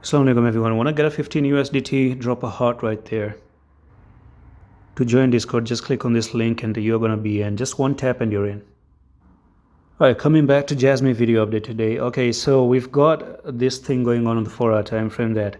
Assalamu alaikum everyone. Want to get a 15 USDT? Drop a heart right there. To join Discord, just click on this link and you're going to be in. Just one tap and you're in. Alright, coming back to Jasmy video update today. Okay, so we've got this thing going on the 4-hour time frame that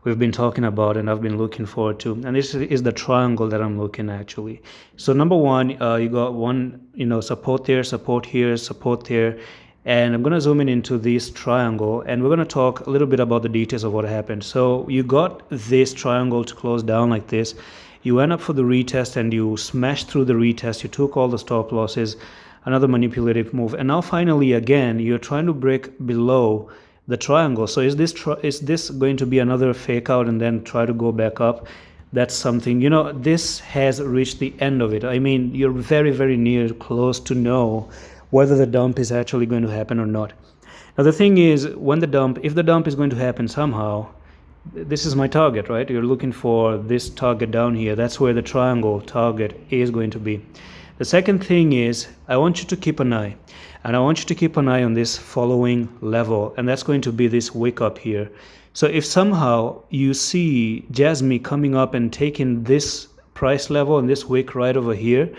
we've been talking about and I've been looking forward to. And this is the triangle that I'm looking actually. So number one, you got one, support there, support here, support there. And I'm going to zoom in into this triangle and we're going to talk a little bit about the details of what happened. So you got this triangle to close down like this. You went up for the retest and you smashed through the retest. You took all the stop losses, another manipulative move. And now finally, again, you're trying to break below the triangle. So is this going to be another fake out and then try to go back up? That's something, this has reached the end of it. I mean, you're very, very near, close to know whether the dump is actually going to happen or not. Now the thing is, if the dump is going to happen somehow, this is my target, right? You're looking for this target down here. That's where the triangle target is going to be. The second thing is, I want you to keep an eye. And I want you to keep an eye on this following level. And that's going to be this wick up here. So if somehow you see Jasmy coming up and taking this price level and this wick right over here,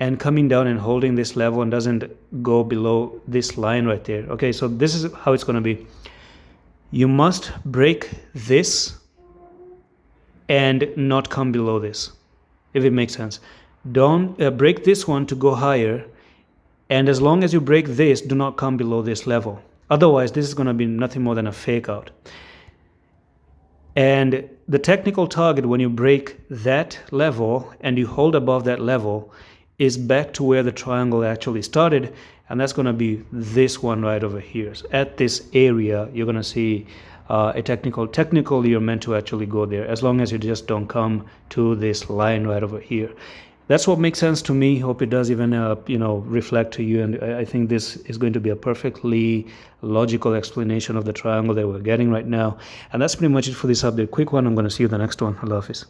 and coming down and holding this level and doesn't go below this line right there. Okay, so this is how it's going to be. You must break this and not come below this, if it makes sense. Don't break this one to go higher, and as long as you break this, do not come below this level. Otherwise, this is going to be nothing more than a fake out. And the technical target, when you break that level and you hold above that level, is back to where the triangle actually started, and that's going to be this one right over here. So at this area, you're going to see technically you're meant to actually go there, as long as you just don't come to this line right over here. That's what makes sense to me. Hope it does even reflect to you, and I think this is going to be a perfectly logical explanation of the triangle that we're getting right now. And that's pretty much it for this update. Quick one. I'm going to see you in the next one. Allah Hafiz.